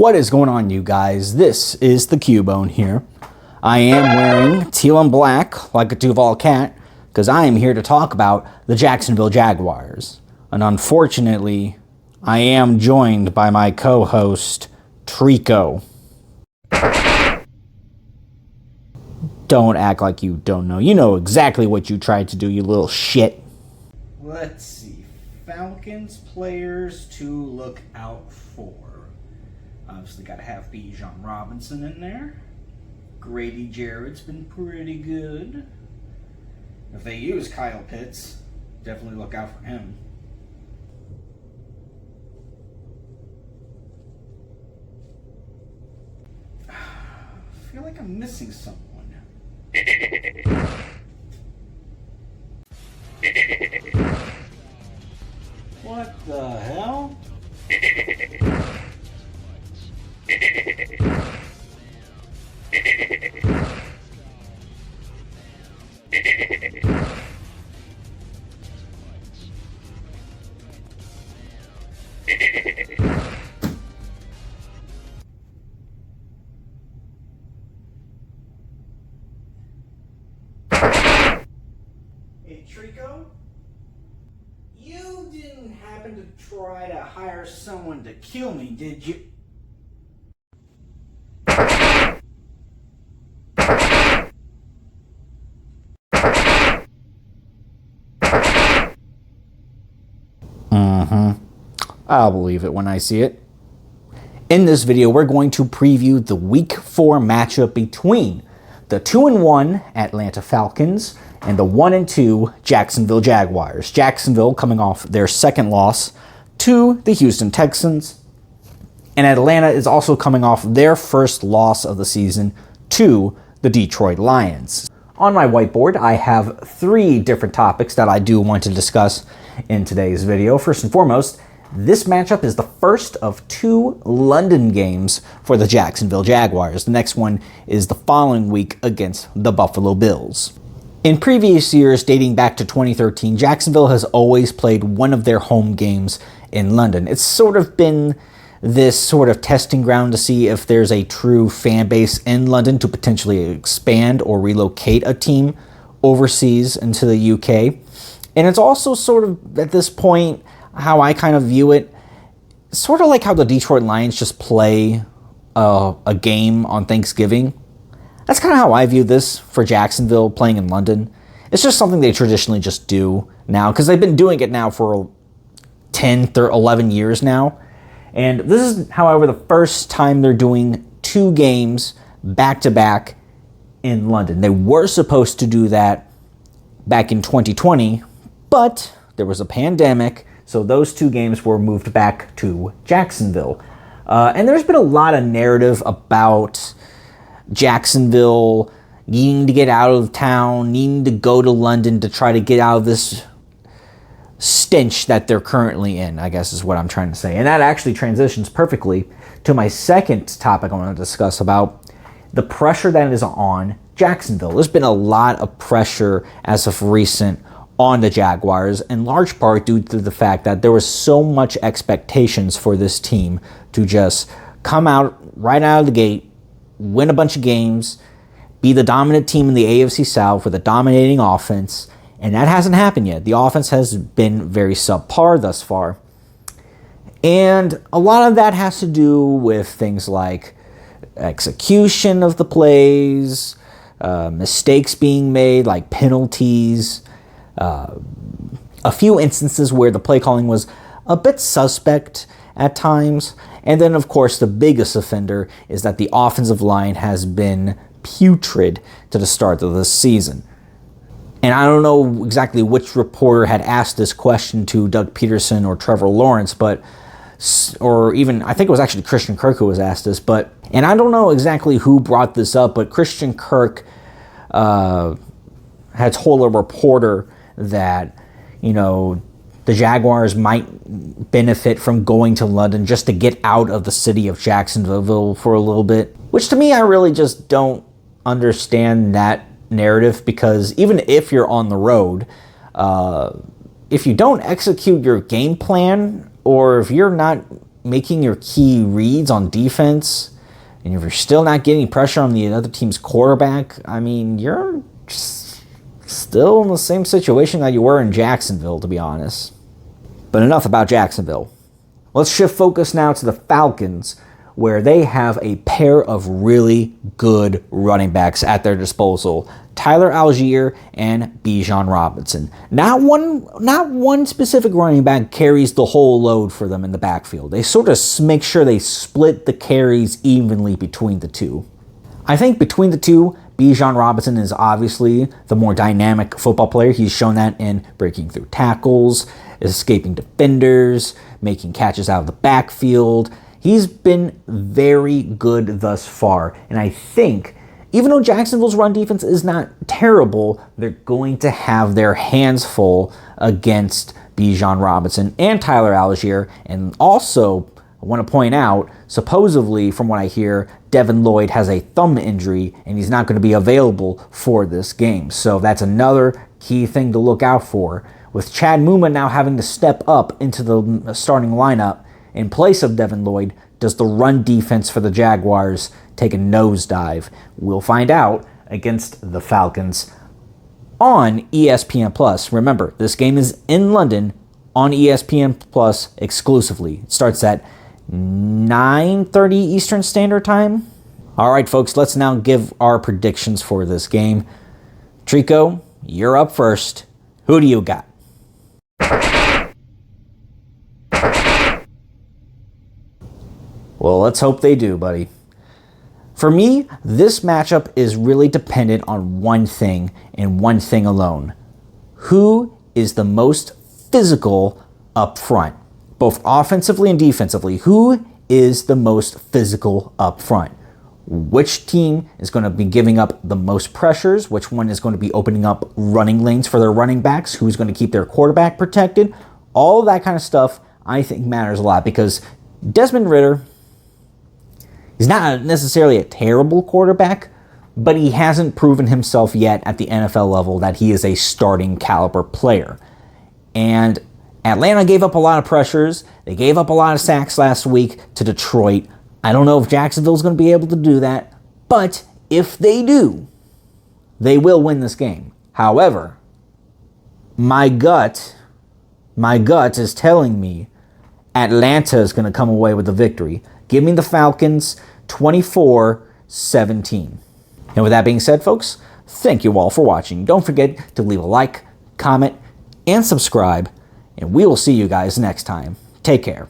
What is going on, you guys? This is the Cubone here. I am wearing teal and black like a Duval cat because I am here to talk about the Jacksonville Jaguars. And unfortunately, I am joined by my co-host, Trico. Don't act like you don't know. You know exactly what you tried to do, you little shit. Let's see. Falcons players to look out for. Obviously got to have Bijan Robinson in there. Grady Jarrett's been pretty good. If they use Kyle Pitts, definitely look out for him. I feel like I'm missing someone. What the hell? Hey, Trico? You didn't happen to try to hire someone to kill me, did you? I'll believe it when I see it. In this video, we're going to preview the Week 4 matchup between the 2-1 Atlanta Falcons and the 1-2 Jacksonville Jaguars. Jacksonville coming off their second loss to the Houston Texans, and Atlanta is also coming off their first loss of the season to the Detroit Lions. On my whiteboard, I have 3 different topics that I do want to discuss in today's video. First and foremost, this matchup is the first of 2 London games for the Jacksonville Jaguars. The next one is the following week against the Buffalo Bills. In previous years, dating back to 2013, Jacksonville has always played one of their home games in London. It's sort of been this sort of testing ground to see if there's a true fan base in London to potentially expand or relocate a team overseas into the UK. And it's also sort of, at this point, how I kind of view it, sort of like how the Detroit Lions just play a game on Thanksgiving. That's kind of how I view this for Jacksonville playing in London. It's just something they traditionally just do now because they've been doing it now for 10 or 11 years now. And this is, however, the first time they're doing 2 games back-to-back in London. They were supposed to do that back in 2020, but there was a pandemic, so those 2 games were moved back to Jacksonville. And there's been a lot of narrative about Jacksonville needing to get out of town, needing to go to London to try to get out of this stench that they're currently in, I guess is what I'm trying to say. And that actually transitions perfectly to my second topic I want to discuss about the pressure that is on Jacksonville. There's been a lot of pressure as of recent on the Jaguars, in large part due to the fact that there was so much expectations for this team to just come out right out of the gate, win a bunch of games, be the dominant team in the AFC South with a dominating offense, and that hasn't happened yet. The offense has been very subpar thus far. And a lot of that has to do with things like execution of the plays, mistakes being made, like penalties, a few instances where the play calling was a bit suspect at times. And then, of course, the biggest offender is that the offensive line has been putrid to the start of this season. And I don't know exactly which reporter had asked this question to Doug Peterson or Trevor Lawrence, or even, I think it was actually Christian Kirk who was asked this, and I don't know exactly who brought this up, but Christian Kirk had told a reporter that, the Jaguars might benefit from going to London just to get out of the city of Jacksonville for a little bit, which to me, I really just don't understand that narrative, because even if you're on the road, if you don't execute your game plan, or if you're not making your key reads on defense, and if you're still not getting pressure on the other team's quarterback, I mean, you're still in the same situation that you were in Jacksonville, to be honest. But enough about Jacksonville. Let's shift focus now to the Falcons, where they have a pair of really good running backs at their disposal. Tyler Algier and Bijan Robinson. Not one specific running back carries the whole load for them in the backfield. They sort of make sure they split the carries evenly between the two. I think between the two, Bijan Robinson is obviously the more dynamic football player. He's shown that in breaking through tackles, escaping defenders, making catches out of the backfield. He's been very good thus far, and I think even though Jacksonville's run defense is not terrible, they're going to have their hands full against Bijan Robinson and Tyler Algier. And also, I want to point out, supposedly, from what I hear, Devin Lloyd has a thumb injury, and he's not going to be available for this game. So that's another key thing to look out for. With Chad Muma now having to step up into the starting lineup in place of Devin Lloyd, does the run defense for the Jaguars take a nosedive? We'll find out against the Falcons on ESPN+. Remember, this game is in London on ESPN+ exclusively. It starts at 9:30 Eastern Standard Time. All right, folks, let's now give our predictions for this game. Trico, you're up first. Who do you got? Well, let's hope they do, buddy. For me, this matchup is really dependent on one thing and one thing alone. Who is the most physical up front? Both offensively and defensively. Who is the most physical up front? Which team is going to be giving up the most pressures? Which one is going to be opening up running lanes for their running backs? Who's going to keep their quarterback protected? All of that kind of stuff, I think, matters a lot because Desmond Ridder, he's not necessarily a terrible quarterback, but he hasn't proven himself yet at the NFL level that he is a starting caliber player. And Atlanta gave up a lot of pressures. They gave up a lot of sacks last week to Detroit. I don't know if Jacksonville's going to be able to do that, but if they do, they will win this game. However, my gut is telling me Atlanta is going to come away with the victory. Give me the Falcons 24-17. And with that being said, folks, thank you all for watching. Don't forget to leave a like, comment, and subscribe. And we will see you guys next time. Take care.